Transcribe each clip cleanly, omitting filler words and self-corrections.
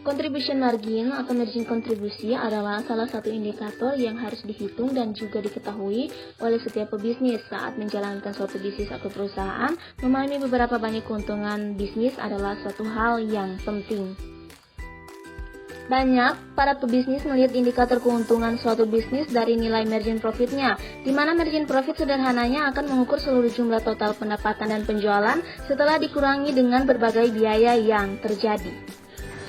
Contribution margin atau margin kontribusi adalah salah satu indikator yang harus dihitung dan juga diketahui oleh setiap pebisnis saat menjalankan suatu bisnis atau perusahaan. Memahami beberapa banyak keuntungan bisnis adalah suatu hal yang penting. Banyak para pebisnis melihat indikator keuntungan suatu bisnis dari nilai margin profitnya, di mana margin profit sederhananya akan mengukur seluruh jumlah total pendapatan dan penjualan setelah dikurangi dengan berbagai biaya yang terjadi.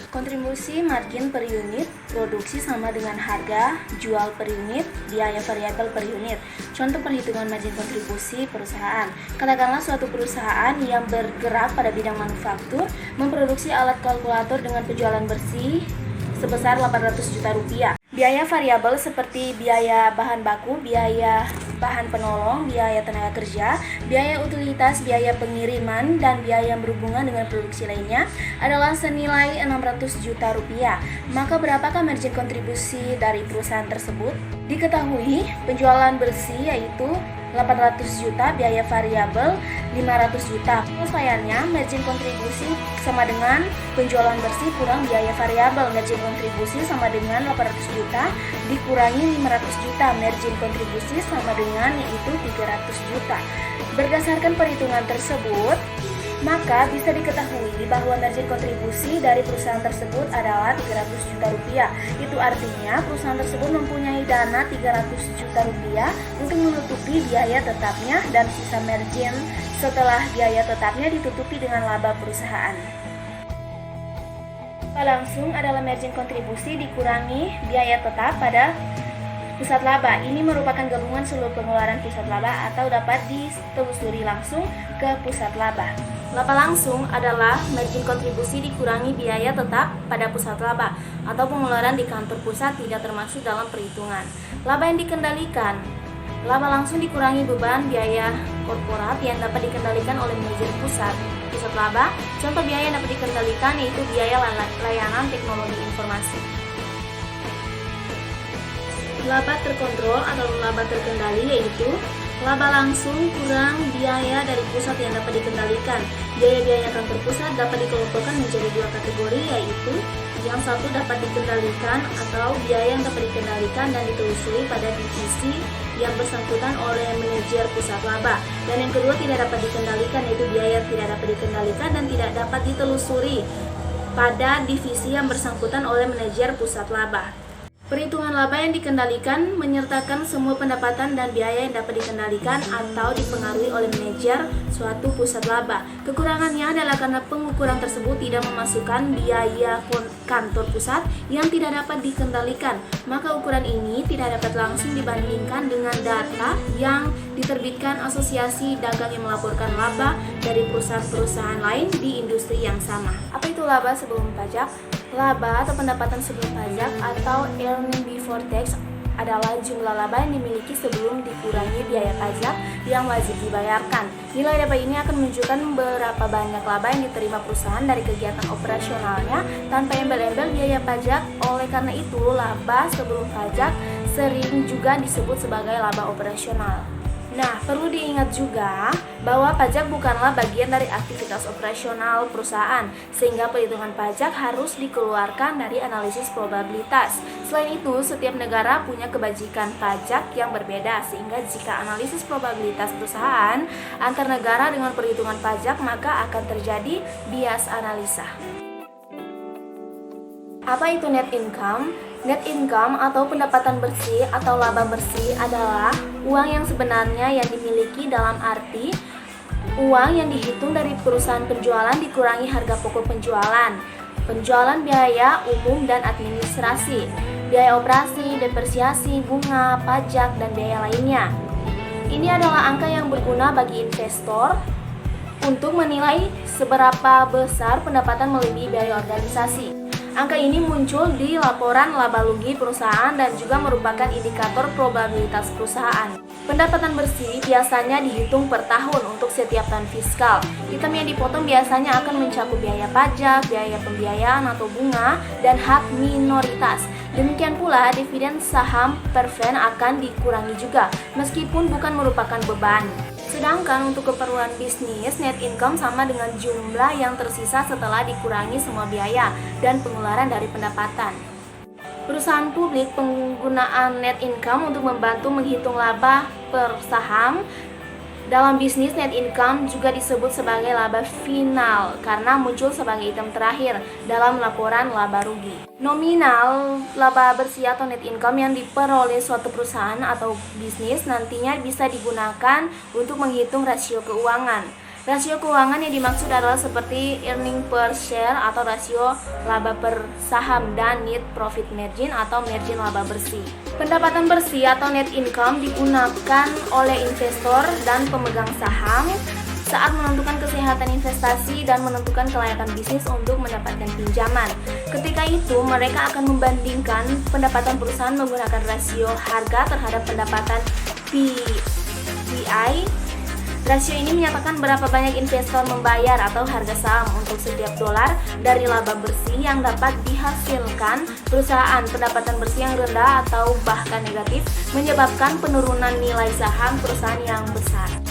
Kontribusi margin per unit produksi sama dengan harga jual per unit, biaya variabel per unit. Contoh perhitungan margin kontribusi perusahaan. Katakanlah suatu perusahaan yang bergerak pada bidang manufaktur memproduksi alat kalkulator dengan penjualan bersih sebesar 800 juta rupiah. Biaya variabel seperti biaya bahan baku, biaya bahan penolong, biaya tenaga kerja, biaya utilitas, biaya pengiriman, dan biaya yang berhubungan dengan produksi lainnya adalah senilai 600 juta rupiah. Maka berapakah margin kontribusi dari perusahaan tersebut? Diketahui penjualan bersih yaitu 800 juta, biaya variabel 500 juta. Penyelesaiannya, margin kontribusi sama dengan penjualan bersih kurang biaya variabel. Margin kontribusi sama dengan 800 juta dikurangi 500 juta. Margin kontribusi sama dengan yaitu 300 juta. Berdasarkan perhitungan tersebut, maka bisa diketahui bahwa margin kontribusi dari perusahaan tersebut adalah 300 juta rupiah. Itu artinya perusahaan tersebut mempunyai dana 300 juta rupiah untuk menutupi biaya tetapnya dan sisa margin setelah biaya tetapnya ditutupi dengan laba perusahaan. Langsung adalah margin kontribusi dikurangi biaya tetap pada pusat laba. Ini merupakan gabungan seluruh pengeluaran pusat laba atau dapat ditelusuri langsung ke pusat laba. Laba langsung adalah margin kontribusi dikurangi biaya tetap pada pusat laba atau pengeluaran di kantor pusat tidak termasuk dalam perhitungan. Laba yang dikendalikan. Laba langsung dikurangi beban biaya korporat yang dapat dikendalikan oleh manajer pusat laba. Contoh biaya yang dapat dikendalikan yaitu biaya layanan teknologi informasi. Laba terkontrol atau laba terkendali yaitu laba langsung kurang biaya dari pusat yang dapat dikendalikan. Biaya-biaya kantor pusat dapat dikelompokkan menjadi dua kategori, yaitu yang satu dapat dikendalikan atau biaya yang dapat dikendalikan dan ditelusuri pada divisi yang bersangkutan oleh manajer pusat laba. Dan yang kedua tidak dapat dikendalikan, yaitu biaya yang tidak dapat dikendalikan dan tidak dapat ditelusuri pada divisi yang bersangkutan oleh manajer pusat laba. Perhitungan laba yang dikendalikan menyertakan semua pendapatan dan biaya yang dapat dikendalikan atau dipengaruhi oleh manajer suatu pusat laba. Kekurangannya adalah karena pengukuran tersebut tidak memasukkan biaya kantor pusat yang tidak dapat dikendalikan. Maka ukuran ini tidak dapat langsung dibandingkan dengan data yang diterbitkan Asosiasi Dagang yang melaporkan laba dari perusahaan-perusahaan lain di industri yang sama. Apa itu laba sebelum pajak? Laba atau pendapatan sebelum pajak atau earning before tax adalah jumlah laba yang dimiliki sebelum dikurangi biaya pajak yang wajib dibayarkan. Nilai laba ini akan menunjukkan berapa banyak laba yang diterima perusahaan dari kegiatan operasionalnya tanpa embel-embel biaya pajak. Oleh karena itu, laba sebelum pajak sering juga disebut sebagai laba operasional. Nah, perlu diingat juga bahwa pajak bukanlah bagian dari aktivitas operasional perusahaan, sehingga perhitungan pajak harus dikeluarkan dari analisis probabilitas. Selain itu, setiap negara punya kebajikan pajak yang berbeda, sehingga jika analisis probabilitas perusahaan antar negara dengan perhitungan pajak, maka akan terjadi bias analisa. Apa itu net income? Net income atau pendapatan bersih atau laba bersih adalah uang yang sebenarnya yang dimiliki dalam arti uang yang dihitung dari perusahaan penjualan dikurangi harga pokok penjualan, penjualan biaya umum dan administrasi, biaya operasi, depresiasi, bunga, pajak, dan biaya lainnya. Ini adalah angka yang berguna bagi investor untuk menilai seberapa besar pendapatan melebihi biaya organisasi. Angka ini muncul di laporan laba rugi perusahaan dan juga merupakan indikator probabilitas perusahaan. Pendapatan bersih biasanya dihitung per tahun untuk setiap tahun fiskal. Item yang dipotong biasanya akan mencakup biaya pajak, biaya pembiayaan atau bunga, dan hak minoritas. Demikian pula dividen saham perven akan dikurangi juga, meskipun bukan merupakan beban. Sedangkan untuk keperluan bisnis, net income sama dengan jumlah yang tersisa setelah dikurangi semua biaya dan pengeluaran dari pendapatan. Perusahaan publik penggunaan net income untuk membantu menghitung laba per saham. Dalam bisnis, net income juga disebut sebagai laba final karena muncul sebagai item terakhir dalam laporan laba rugi. Nominal laba bersih atau net income yang diperoleh suatu perusahaan atau bisnis nantinya bisa digunakan untuk menghitung rasio keuangan. Rasio keuangan yang dimaksud adalah seperti earning per share atau rasio laba per saham dan net profit margin atau margin laba bersih. Pendapatan bersih atau net income digunakan oleh investor dan pemegang saham saat menentukan kesehatan investasi dan menentukan kelayakan bisnis untuk mendapatkan pinjaman. Ketika itu, mereka akan membandingkan pendapatan perusahaan menggunakan rasio harga terhadap pendapatan PI. Rasio ini menyatakan berapa banyak investor membayar atau harga saham untuk setiap dolar dari laba bersih yang dapat dihasilkan perusahaan. Pendapatan bersih yang rendah atau bahkan negatif menyebabkan penurunan nilai saham perusahaan yang besar.